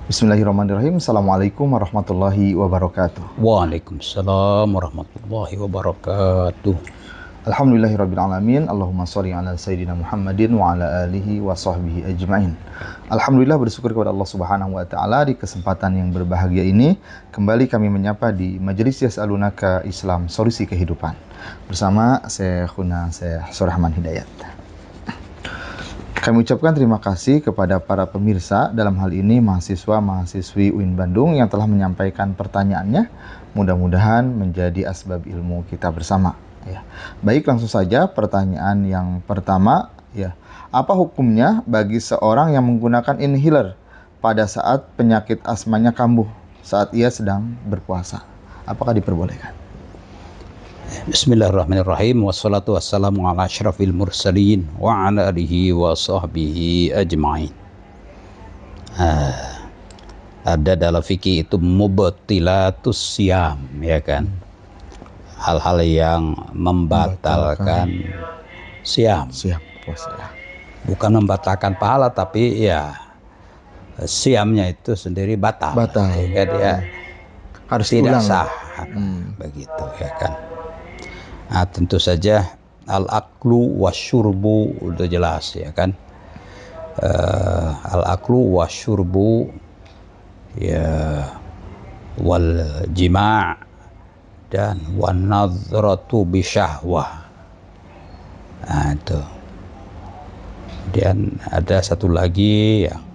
Bismillahirrahmanirrahim. Assalamualaikum warahmatullahi wabarakatuh. Waalaikumsalam warahmatullahi wabarakatuh. Alhamdulillahirrabbilalamin. Allahumma sholli ala sayyidina Muhammadin wa ala alihi wa sahbihi ajma'in. Alhamdulillah, bersyukur kepada Allah Subhanahu wa taala di kesempatan yang berbahagia ini kembali kami menyapa di Majelis Yas'alunaka Islam Solusi Kehidupan bersama Syekhuna Syekh Surahman Hidayat. Kami ucapkan terima kasih kepada para pemirsa, dalam hal ini mahasiswa-mahasiswi UIN Bandung yang telah menyampaikan pertanyaannya. Mudah-mudahan menjadi asbab ilmu kita bersama. Ya. Baik, langsung saja pertanyaan yang pertama. Ya. Apa hukumnya bagi seorang yang menggunakan inhaler pada saat penyakit asmanya kambuh saat ia sedang berpuasa? Apakah diperbolehkan? Bismillahirrahmanirrahim. Wassalatu wassalamu ala asyrafil mursalin wa ala alihi wa sahbihi ajma'in. Ada dalam fikih itu mubtilatus siyam, ya kan? Hal-hal yang membatalkan siam. Siap puasa. Bukan membatalkan pahala, tapi ya siamnya itu sendiri batal. Ya, dia harus tidak ulang. sah. Begitu, ya kan? Nah, tentu saja al-aklu wasyurbu udah jelas, ya kan? Al-aklu wasyurbu ya wal jima' dan wan nadratu bisyahwah. Nah, itu. Kemudian ada satu lagi yang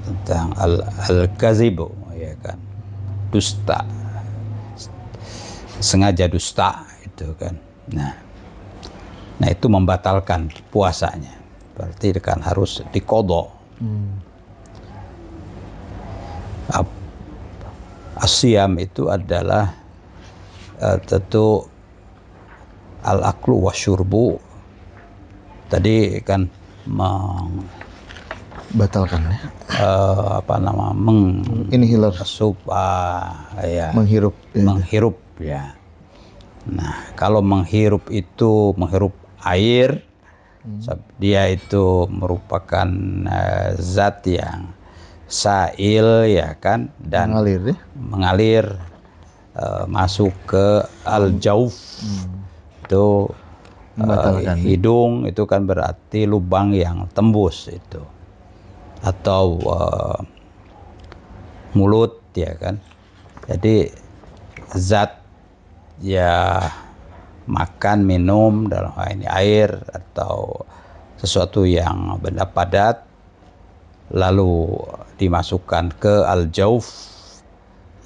tentang al-kazibu, ya kan? Dusta. Sengaja dusta itu kan. Nah itu membatalkan puasanya. Berarti kan harus diqadha. Asyam itu adalah tentu al-aklu wasyurbu. Tadi kan batalkan ya. Inhaler. Menghirup. Menghirup ya. Nah, kalau menghirup itu menghirup air, dia itu merupakan zat yang sail, ya kan, dan mengalir masuk ke al-jauf. Itu hidung, itu kan berarti lubang yang tembus itu, atau mulut, ya kan. Jadi zat ya makan, minum, dalam hal ini air atau sesuatu yang benda padat, lalu dimasukkan ke al-jauf,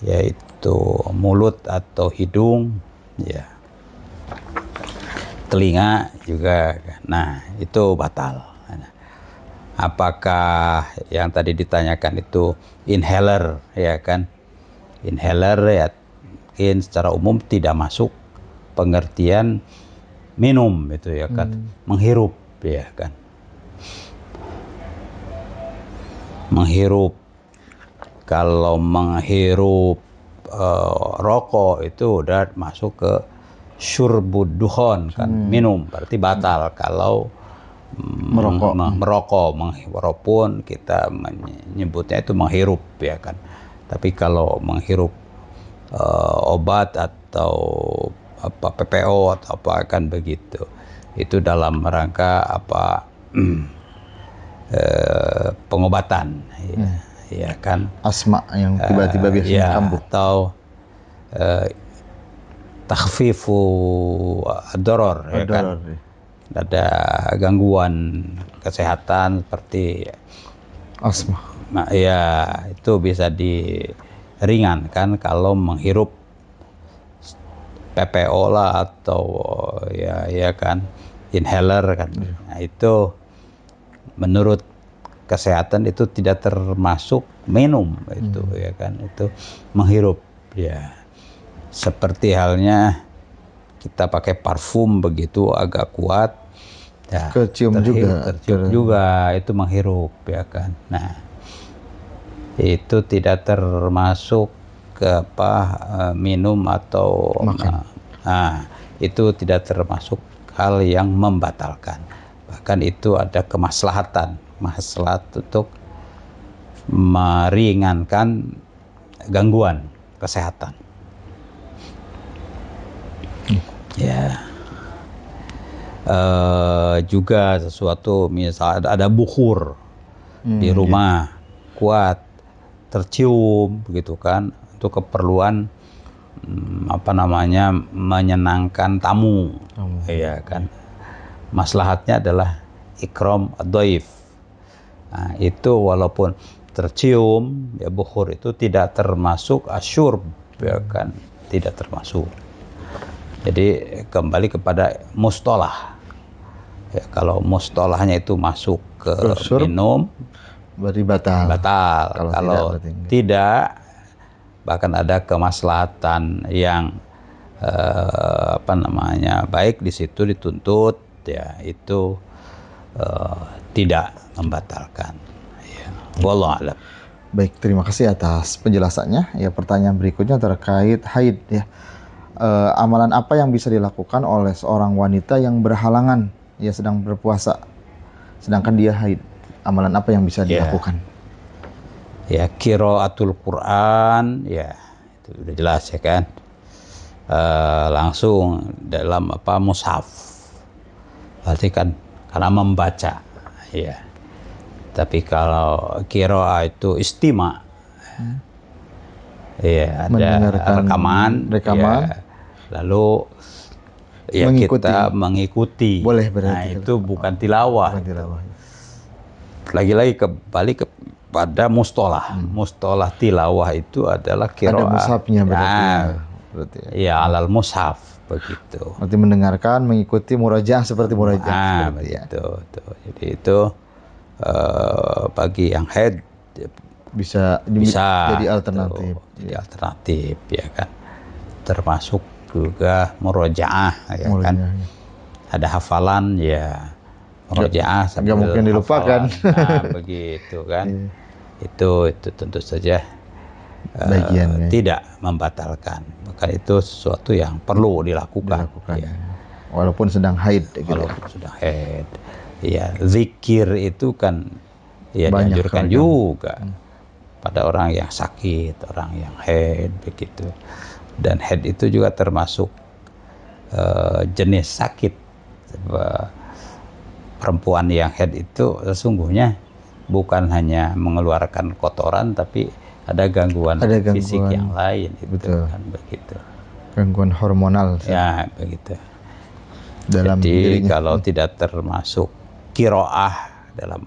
yaitu mulut atau hidung, ya, telinga juga. Nah, itu batal. Apakah yang tadi ditanyakan itu inhaler, ya kan? Inhaler ya mungkin secara umum tidak masuk pengertian minum itu, ya kan? Menghirup, ya kan? Menghirup. Kalau menghirup rokok itu udah masuk ke syurbud dukhon kan, minum, berarti batal. Kalau merokok, walaupun kita menyebutnya itu menghirup, ya kan. Tapi kalau menghirup obat atau apa PPO atau apa kan begitu, itu dalam rangka apa pengobatan, ya kan, asma yang tiba-tiba biasanya kambuh, atau takhfifu ad-darar, ya kan. Ada gangguan kesehatan seperti asma. Nah, ya itu bisa diringankan kalau menghirup PPO lah atau ya kan inhaler kan. Nah, itu menurut kesehatan itu tidak termasuk minum itu, ya kan, itu menghirup, ya. Seperti halnya kita pakai parfum begitu agak kuat, ya, tercium juga itu menghirup, ya kan. Nah, itu tidak termasuk ke minum atau makan. Nah, itu tidak termasuk hal yang membatalkan. Bahkan itu ada kemaslahatan, maslahat untuk meringankan gangguan kesehatan. Ya. Juga sesuatu misal ada bukhur di rumah kuat tercium begitu kan, untuk keperluan menyenangkan tamu. Iya kan, maslahatnya adalah ikram ad-dhaif. Nah, itu walaupun tercium ya, bukhur itu tidak termasuk asyurb ya kan, tidak termasuk. Jadi kembali kepada mustolah. Ya, kalau mustolahnya itu masuk ke minum, berarti batal. Kalau tidak, bahkan ada kemaslahatan yang baik di situ dituntut, ya itu tidak membatalkan. Ya. Wallahu a'lam. Baik, terima kasih atas penjelasannya. Ya, pertanyaan berikutnya terkait haid ya. Amalan apa yang bisa dilakukan oleh seorang wanita yang berhalangan, ya sedang berpuasa, sedangkan dia haid? Amalan apa yang bisa dilakukan? Ya, qiraatul Quran, ya itu udah jelas ya kan. Langsung dalam mushaf. Berarti kan karena membaca, ya. Tapi kalau qiraah itu istima, ya ada rekaman. Ya, lalu ya kita mengikuti. Boleh berarti. Nah, itu bukan tilawah. Lagi-lagi kembali kepada mustolah. Mustolah tilawah itu adalah qiraah. Ada mushafnya berarti. Ya, alal mushaf begitu. Berarti mendengarkan, mengikuti murajaah seperti murajaah. Begitu. Jadi itu bagi yang haid bisa jadi alternatif. Jadi alternatif ya kan. Termasuk juga murojaah ya kan. Ada hafalan ya, murojaah nggak mungkin dilupakan. Begitu kan. Itu tentu saja tidak membatalkan. Bahkan itu sesuatu yang perlu dilakukan. Ya. Walaupun sedang haid. Walaupun sedang haid. Ya, zikir itu kan ya dianjurkan juga pada orang yang sakit, orang yang haid begitu. Dan haid itu juga termasuk jenis sakit. Perempuan yang haid itu sesungguhnya bukan hanya mengeluarkan kotoran, tapi ada gangguan fisik yang lain. Betul. Kan begitu. Gangguan hormonal. Ya, begitu. Jadi kalau tidak termasuk qiraah dalam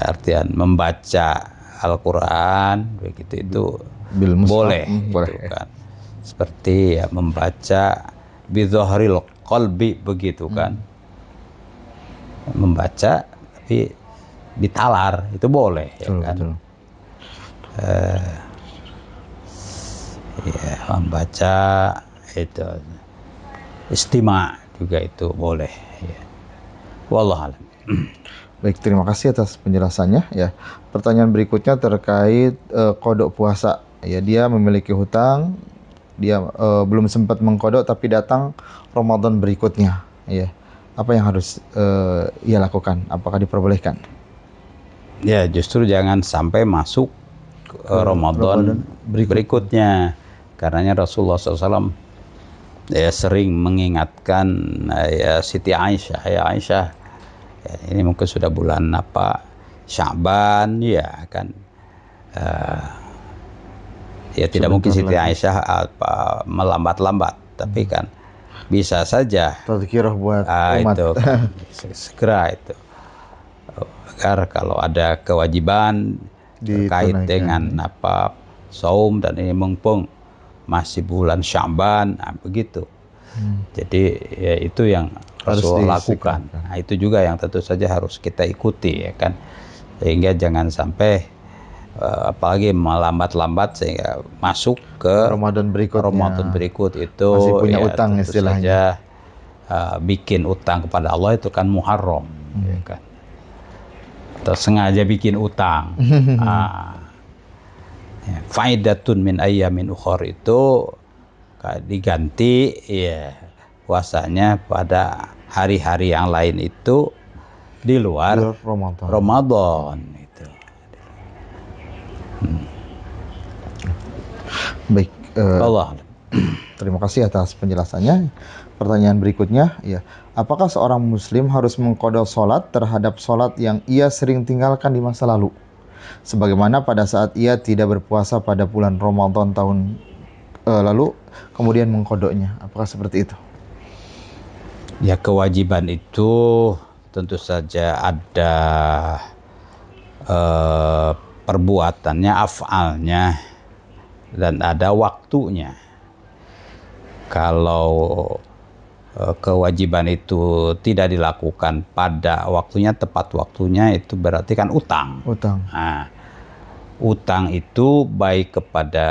artian membaca Al-Quran begitu, itu boleh gitu kan. Seperti ya membaca bidzahril qalbi begitu kan. Membaca tapi ditalar itu boleh ya kan. Ya, membaca itu istima juga itu boleh ya. Wallahu a'lam. Baik, terima kasih atas penjelasannya ya. Pertanyaan berikutnya terkait kodok puasa. Ya, dia memiliki hutang, dia belum sempat mengkodok tapi datang Ramadan berikutnya. Ya, apa yang harus ia lakukan? Apakah diperbolehkan? Ya, justru jangan sampai masuk Ramadan berikutnya. Karenanya Rasulullah SAW ya sering mengingatkan Siti Aisyah, Aisyah, ya, ini mungkin sudah bulan Sya'ban ya kan, ya tidak mungkin Siti Aisyah melambat-lambat, tapi kan bisa saja tazkirah buat umat. Itu kan, segera itu, agar kalau ada kewajiban terkait dengan saum dan ini mumpung masih bulan Sya'ban, begitu. Jadi ya itu yang Rasul lakukan. Nah, itu juga yang tentu saja harus kita ikuti ya kan. Sehingga jangan sampai apalagi melambat-lambat sehingga masuk ke Ramadan berikut itu masih punya utang tentu istilahnya. Saja, bikin utang kepada Allah itu kan muharram ya kan. Atau sengaja bikin utang. Faidatun min ayyamin ukhar itu diganti ya puasanya pada hari-hari yang lain itu di luar Ramadan itu. Baik, Allah. terima kasih atas penjelasannya. Pertanyaan berikutnya, ya, apakah seorang muslim harus mengqadha sholat terhadap sholat yang ia sering tinggalkan di masa lalu? Sebagaimana pada saat ia tidak berpuasa pada bulan Ramadan tahun lalu, kemudian mengqadhanya. Apakah seperti itu? Ya, kewajiban itu tentu saja ada perbuatannya, af'alnya, dan ada waktunya. Kalau kewajiban itu tidak dilakukan pada waktunya, tepat waktunya, itu berarti kan utang. Utang. Nah, utang itu baik kepada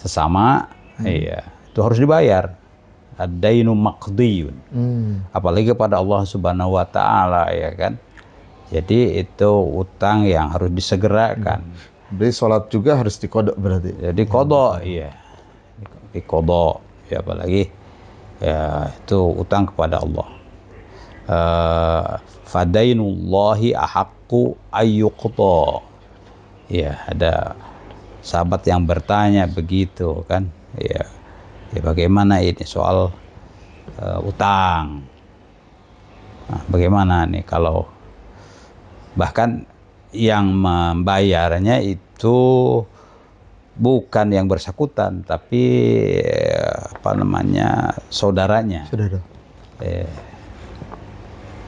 sesama, iya, itu harus dibayar. Ad-dainu maqdiyun. Apalagi kepada Allah Subhanahu wa taala, ya kan. Jadi itu utang yang harus disegerakan. Jadi sholat juga harus diqadha berarti. Jadi qadha, iya. Diqadha, ya, apalagi ya itu utang kepada Allah. Fadainullahi ahaqqu ayyuqdha. Ya, ada sahabat yang bertanya begitu kan. Ya, bagaimana ini soal utang. Nah, bagaimana nih kalau bahkan yang membayarnya itu bukan yang bersangkutan, tapi saudaranya,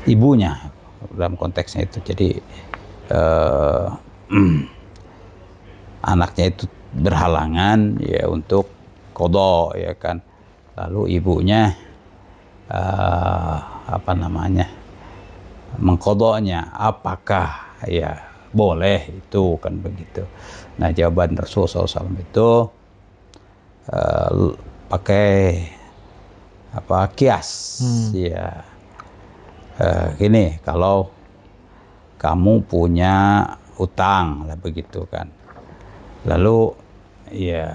ibunya dalam konteksnya itu. Jadi anaknya itu berhalangan, ya, untuk qadha, ya kan. Lalu ibunya mengqadhanya, apakah ya boleh itu kan begitu. Nah, jawaban Rasulullah SAW itu pakai kias, ya. Gini, kalau kamu punya utang lah begitu kan, lalu ya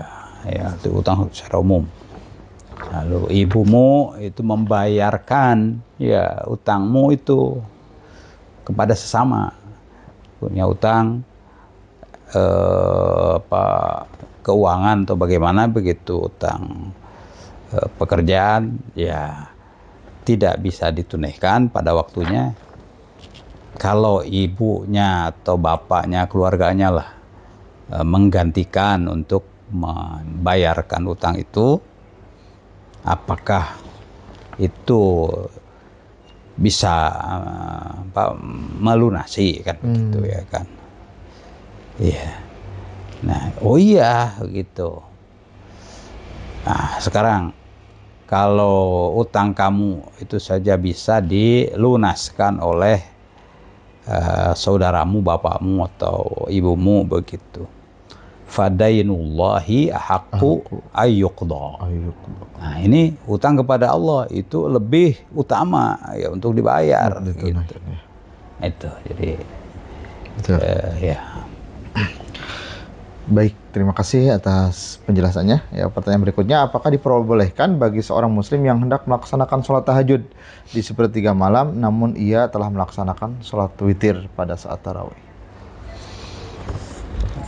itu utang secara umum, lalu ibumu itu membayarkan ya utangmu itu kepada sesama, punya utang keuangan atau bagaimana begitu, utang pekerjaan, ya tidak bisa ditunaikan pada waktunya. Kalau ibunya atau bapaknya, keluarganya lah menggantikan untuk membayarkan utang itu, apakah itu bisa melunasi kan begitu, ya kan. Iya. Nah, oh iya gitu. Nah, sekarang kalau utang kamu itu saja bisa dilunaskan oleh saudaramu, bapakmu atau ibumu begitu, fadainullahi ahaqqu ayyuqdha. Nah, ini utang kepada Allah itu lebih utama ya untuk dibayar gitu. Itu jadi ya. Baik, terima kasih atas penjelasannya. Ya, pertanyaan berikutnya, apakah diperbolehkan bagi seorang muslim yang hendak melaksanakan sholat tahajud di sepertiga malam, namun ia telah melaksanakan sholat witir pada saat tarawih?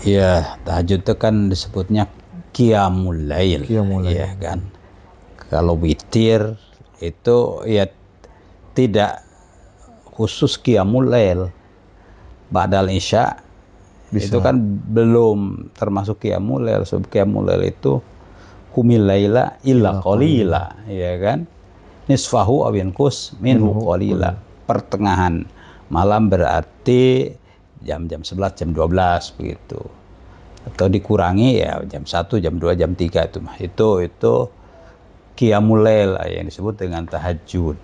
Ya, tahajud itu kan disebutnya qiyamul lail, ya kan. Kalau witir itu ya tidak khusus qiyamul lail. Ba'dal isya itu kan belum termasuk qiyamul lail. Sebab qiyamul lail itu humil laila illa qalila, ya kan. Nisfahu aw yanqus minhu qalila. Pertengahan malam berarti jam 11, jam 12 begitu. Atau dikurangi ya jam 1, jam 2, jam 3 itu mah. Itu qiyamul lail yang disebut dengan tahajud.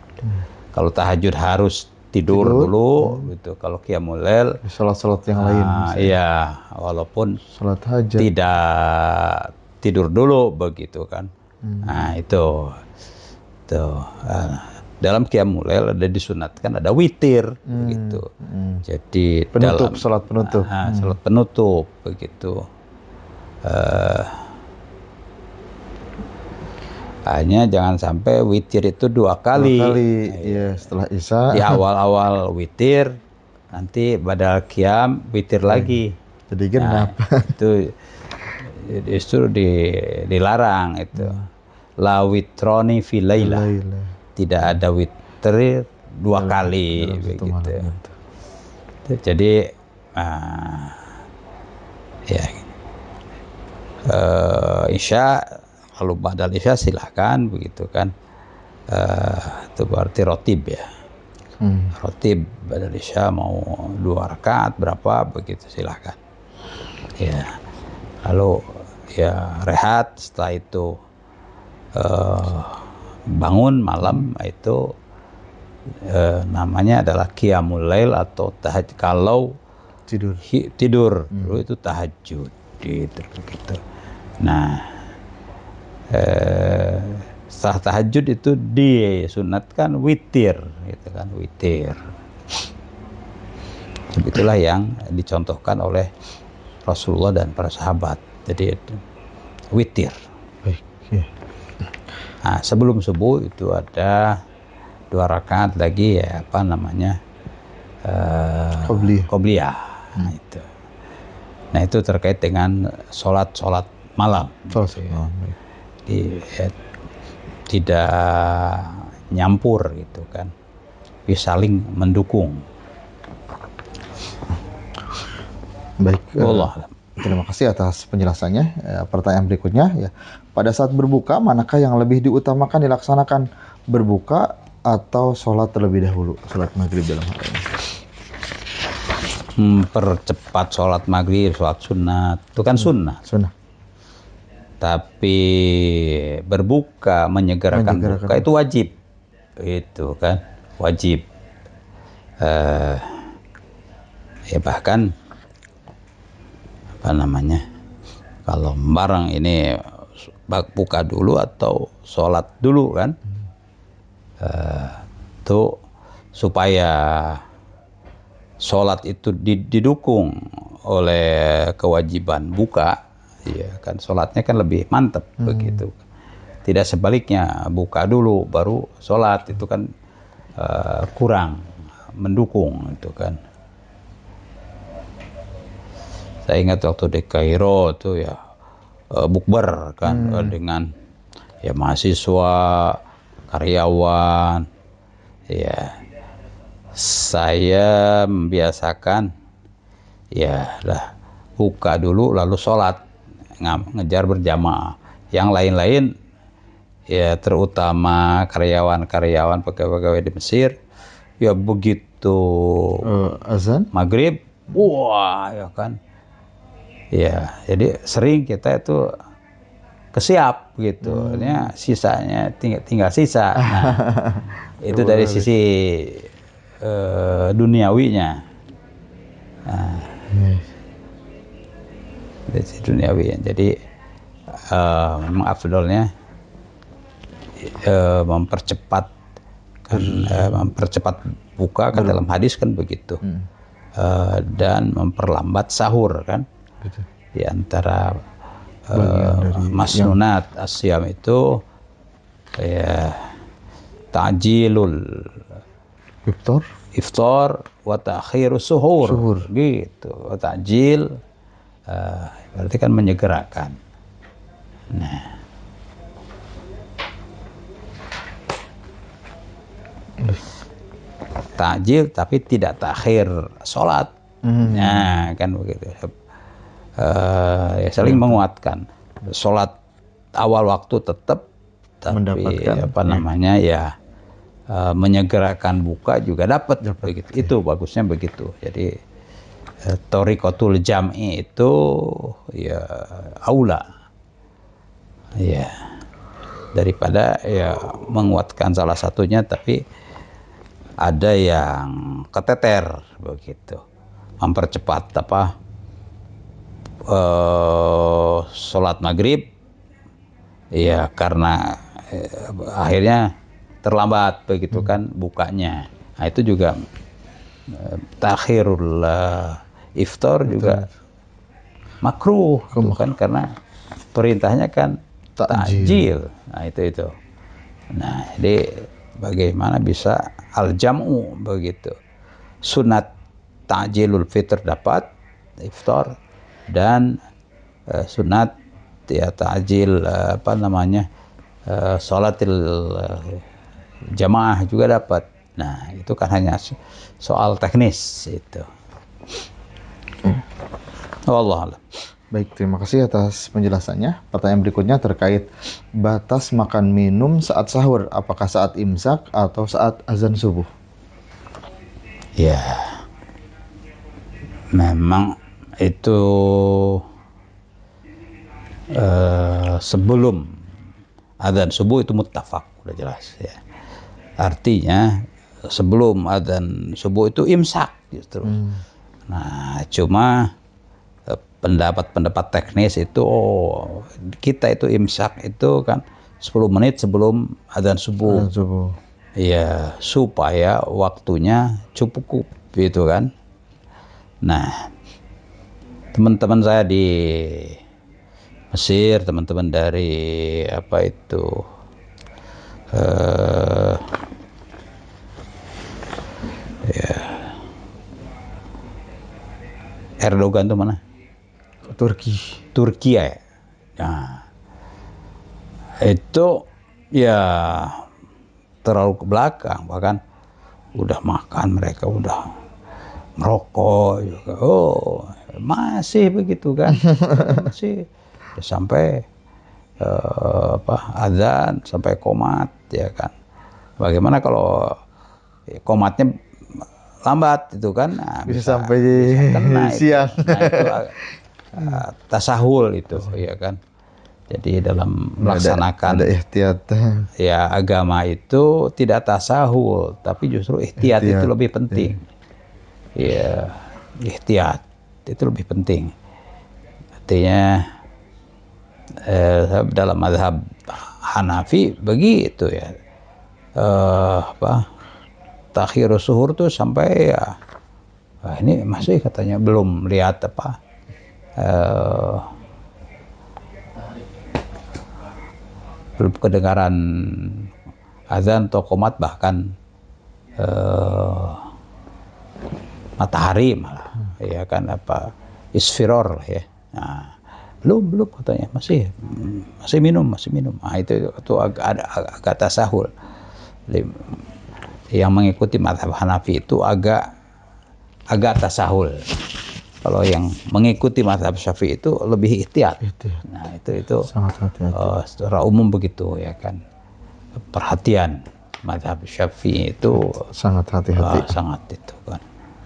Kalau tahajud harus tidur dulu gitu. Kalau qiyamul lail salat-salat yang lain iya, walaupun salat hajat tidak tidur dulu begitu kan. Nah, itu dalam qiyamul lail ada disunatkan ada witir begitu. Jadi penutup, salat penutup. Salat penutup begitu. Hanya jangan sampai witir itu dua kali. Ya, setelah isya. Di awal-awal witir, nanti badal qiyam witir lagi. Jadi genap. Itu justru dilarang itu. La witroni fi laila. Tidak ada witri dua kali begitu. Jadi ya isya lalu badal isya silahkan begitu kan. Itu berarti rotib ya. Rotib badal isya mau 2 rakaat berapa begitu silahkan. Ya. Lalu ya rehat, setelah itu bangun malam, itu namanya adalah qiyamul lail atau tahajud. Kalau tidur itu tahajud gitu. Nah, setelah tahajud itu disunatkan witir gitu kan, witir. Itulah yang dicontohkan oleh Rasulullah dan para sahabat. Jadi witir. Nah, sebelum subuh itu ada 2 rakaat lagi ya, apa namanya, qobliyah. Nah itu terkait dengan sholat malam. Tidak nyampur gitu kan, saling mendukung. Baik, terima kasih atas penjelasannya. Pertanyaan berikutnya ya, pada saat berbuka manakah yang lebih diutamakan dilaksanakan, berbuka atau sholat terlebih dahulu, sholat maghrib dalam hal ini? Percepat sholat maghrib, sholat sunat itu kan sunnah. Tapi berbuka, menyegerakan buka itu wajib, itu kan wajib. Ya bahkan apa namanya, kalau barang ini buka dulu atau sholat dulu kan, itu supaya sholat itu didukung oleh kewajiban buka, ya kan, sholatnya kan lebih mantap begitu. Tidak sebaliknya, buka dulu baru sholat, itu kan kurang mendukung itu kan. Saya ingat waktu di Kairo itu ya bukber kan, dengan ya mahasiswa, karyawan, ya saya membiasakan ya lah buka dulu lalu sholat, ngejar berjamaah. Yang lain-lain ya terutama karyawan-karyawan, pegawai-pegawai di Mesir, ya begitu azan maghrib, wah ya kan, ya jadi sering kita itu kesiap gitu, sisanya tinggal sisa. Nah, itu dari sisi duniawinya. Nah, dari sisi duniawi. Jadi memang afdolnya mempercepat kan, mempercepat buka kan, dalam hadis kan begitu. Dan memperlambat sahur kan. Di antara masnunat asyam itu ya ta'jilul iftar wa ta'khirus suhur gitu. Ta'jil berarti kan menyegerakan. Nah, ta'jil tapi tidak takhir sholat. Nah kan begitu. Ya saling menguatkan. Sholat awal waktu tetap, tapi mendapatkan apa namanya ya menyegerakan buka juga dapat begitu. Itu bagusnya begitu. Jadi thoriqatul jam'i itu ya aula ya daripada ya menguatkan salah satunya tapi ada yang keteter begitu, mempercepat apa sholat maghrib ya karena akhirnya terlambat begitu kan bukanya. Nah, itu juga takhirul iftar juga makruh kan, karena perintahnya kan ta'jil. Nah, itu. Nah, jadi bagaimana bisa al-jam'u begitu. Sunat ta'jilul fitr dapat iftar, dan sunat ya ta'jil apa namanya sholatil jamaah juga dapat. Nah, itu kan hanya soal teknis itu. Wallah alam. Baik, terima kasih atas penjelasannya. Pertanyaan berikutnya terkait batas makan minum saat sahur. Apakah saat imsak atau saat azan subuh? Ya, memang itu sebelum adzan subuh itu muttafaq, udah jelas ya. Artinya sebelum adzan subuh itu imsak justru. Nah, cuma pendapat-pendapat teknis itu kita itu imsak itu kan 10 menit sebelum adzan subuh. Iya, supaya waktunya cukup gitu kan. Nah, teman-teman saya di Mesir, teman-teman dari apa itu ya, Erdogan tuh mana? Turki ya. Nah, itu ya terlalu ke belakang, bahkan udah makan mereka udah merokok juga. Oh, masih begitu kan? Masih ya, sampai azan, sampai komat ya kan. Bagaimana kalau komatnya lambat itu kan? Nah, bisa sampai kena siang. Itu. Nah, itu tasahul itu ya kan. Jadi dalam melaksanakan ada ihtiyat. Ya, agama itu tidak tasahul, tapi justru ihtiyat itu lebih penting. Ya, ihtiyat itu lebih penting. Artinya dalam mazhab Hanafi begitu ya. Takhirus suhur tuh sampai ya ini masih katanya belum lihat belum kedengaran azan atau qomat, bahkan matahari malah ya kan isfiror ya. Nah, belum katanya masih minum. Nah, itu agak tasahul. Yang mengikuti mazhab Hanafi itu agak tasahul. Kalau yang mengikuti mazhab Syafi'i itu lebih ihtiyat. Nah, itu sangat hati-hati. Secara umum begitu ya kan. Perhatian mazhab Syafi'i itu sangat hati-hati. Sangat itu kan.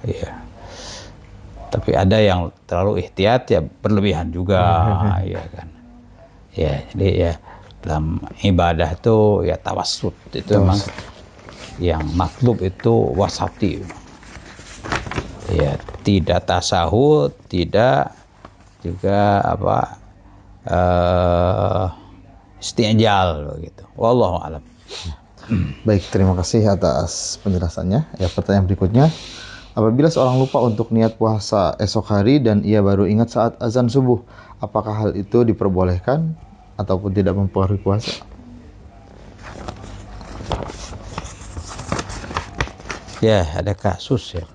Iya. Tapi ada yang terlalu ihtiyat ya berlebihan juga ya kan. Ya, jadi ya dalam ibadah itu ya tawassut itu memang yang matlub itu wasati. Ya, tidak tasahud, tidak juga isti'jal gitu. Wallahu a'lam. Baik, terima kasih atas penjelasannya. Ya, pertanyaan berikutnya, apabila seorang lupa untuk niat puasa esok hari dan ia baru ingat saat azan subuh, apakah hal itu diperbolehkan ataupun tidak mempengaruhi puasa? Ya, ada kasus ya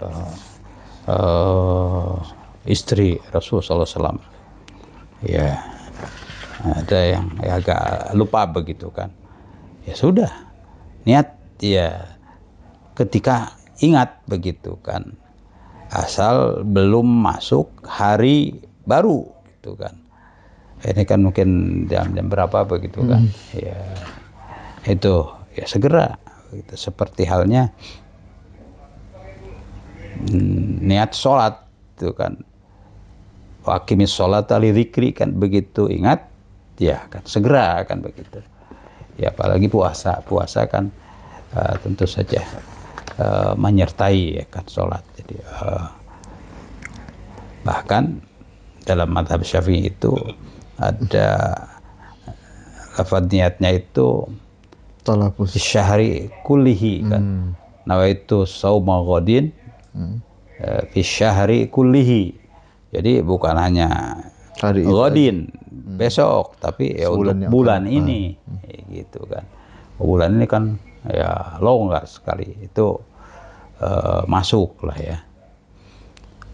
istri Rasulullah SAW. Ya, ada yang agak lupa begitu kan. Ya sudah, niat ya ketika ingat begitu kan, asal belum masuk hari baru gitu kan. Ini kan mungkin jam berapa begitu kan. Ya itu ya segera gitu. Seperti halnya niat sholat itu kan, waqimis sholat li dzikri kan, begitu ingat ya kan segera kan begitu. Ya apalagi puasa kan tentu saja menyertai ya kan sholat. Jadi bahkan dalam mazhab Syafi'i itu ada lafaz niatnya itu talafuz syahri kullihi kan. Nawaitu sauma ghadin fi syahri kullihi. Jadi bukan hanya ghadin besok, tapi ya untuk bulan ini gitu kan. Bulan ini kan ya longgar sekali, itu masuk lah ya.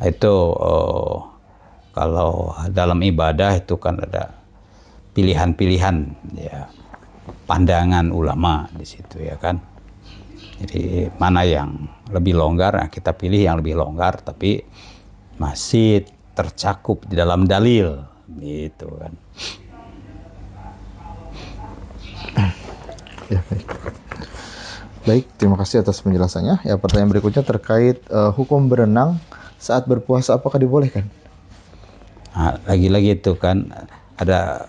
Itu kalau dalam ibadah itu kan ada pilihan-pilihan ya, pandangan ulama di situ ya kan. Jadi mana yang lebih longgar, nah kita pilih yang lebih longgar tapi masih tercakup di dalam dalil gitu kan. Ya, baik. Baik, terima kasih atas penjelasannya. Ya, pertanyaan berikutnya terkait hukum berenang saat berpuasa, apakah dibolehkan? Nah, lagi-lagi itu kan ada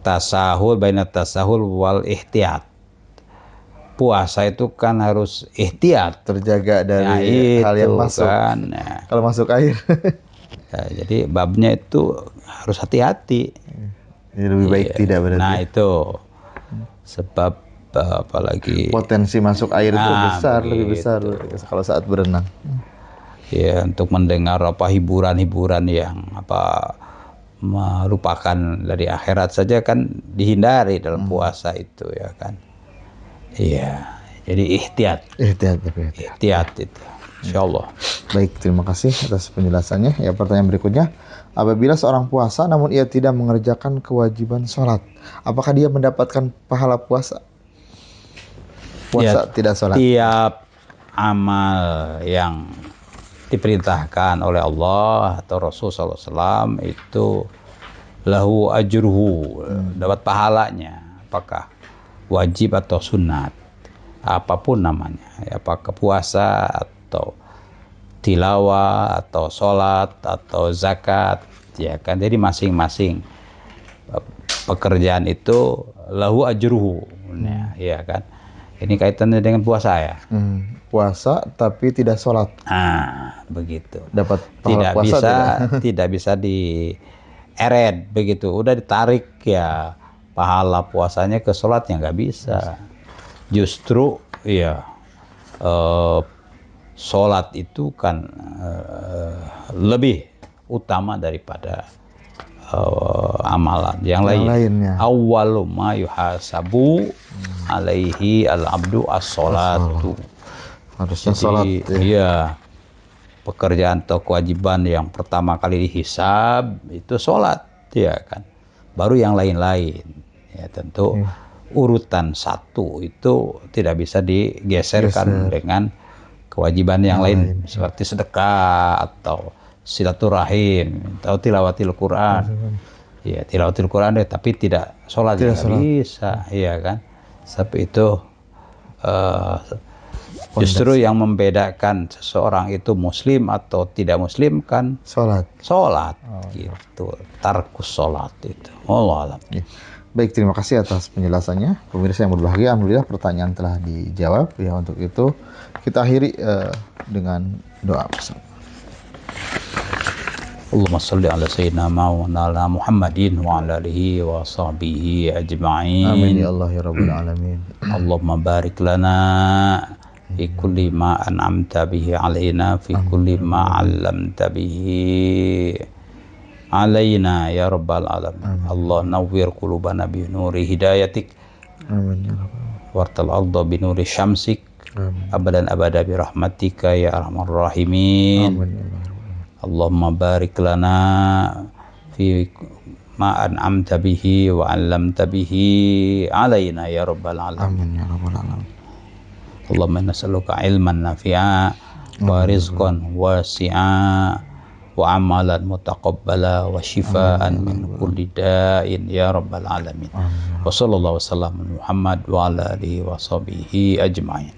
tasahul, baina tasahul wal ihtiyat. Puasa itu kan harus ihtiyat, Terjaga nah, dari hal yang itu masuk. kan. Nah, Kalau masuk air, ya, jadi babnya itu harus hati-hati. ya, lebih baik Iya. tidak berarti. Nah itu sebab apalagi Potensi masuk air itu besar, lebih besar begitu. kalau saat berenang. Ya, untuk mendengar apa hiburan-hiburan yang apa merupakan dari akhirat saja kan dihindari dalam puasa itu ya kan. Iya, jadi ihtiyat itu, insyaallah. Baik, terima kasih atas penjelasannya. Ya, pertanyaan berikutnya, apabila seorang puasa namun ia tidak mengerjakan kewajiban sholat, apakah dia mendapatkan pahala puasa? Puasa Ya, tidak sholat. tiap amal yang diperintahkan oleh Allah atau Rasul SAW itu lahu ajruhu, dapat pahalanya, apakah wajib atau sunat, apapun namanya, apakah puasa atau tilawah atau sholat atau zakat, ya kan. Jadi masing-masing pekerjaan itu lahu ajruhu, ya kan. Ini kaitannya dengan puasa ya. Puasa tapi tidak sholat. Nah, begitu. Dapat pahala puasa tidak bisa dieret begitu. Udah ditarik ya pahala puasanya ke sholatnya nggak bisa. Justru ya sholat itu kan lebih utama daripada amalan yang lainnya. Awwalu ma yuhasabu alaihi al-abdu as-sholatu. Harusnya sholat ya. Iya, pekerjaan atau kewajiban yang pertama kali dihisab itu sholat ya kan, baru yang lain-lain ya. Tentu urutan satu itu tidak bisa digeserkan dengan kewajiban yang lain seperti sedekah atau silaturahim atau tilawatil Quran. Ya, tilawatil Quran deh, tapi tidak sholat tidak bisa, iya kan. Sebab itu justru yang membedakan seseorang itu muslim atau tidak muslim kan sholat gitu, tarkus sholat itu. Allah alam. Baik, terima kasih atas penjelasannya. Pemirsa yang berbahagia, alhamdulillah pertanyaan telah dijawab ya. Untuk itu kita akhiri dengan doa bersama. Allahumma salli ala sayyidina Maulana Muhammadin wa ala alihi wa sahbihi ajma'in. Amin ya Allah ya rabbal alamin. Allahumma barik lana fi kulli ma an'amta bihi alaina, fi kulli ma 'allamta bihi alaina ya rabbal alamin. Allah nawwir qulubana bi nuri hidayatik. Amin ya rabbal alamin. Wartal arda bi nuri syamsik. Abadan abada bi rahmatika ya arhamar rahimin. Amin ya Allah. Allahumma barik lana fi ma an'amta bihi wa 'allamta bihi alaina ya rabbal alamin. Amin ya rabbal alamin. Allahumma nas'aluka ilman nafi'a wa rizqan wasi'a wa amalan mutaqabbala wa shifaan min kulli da'in ya rabbal alamin. Wa sallallahu wasallam Muhammad wa ala alihi wa sahbihi ajma'in.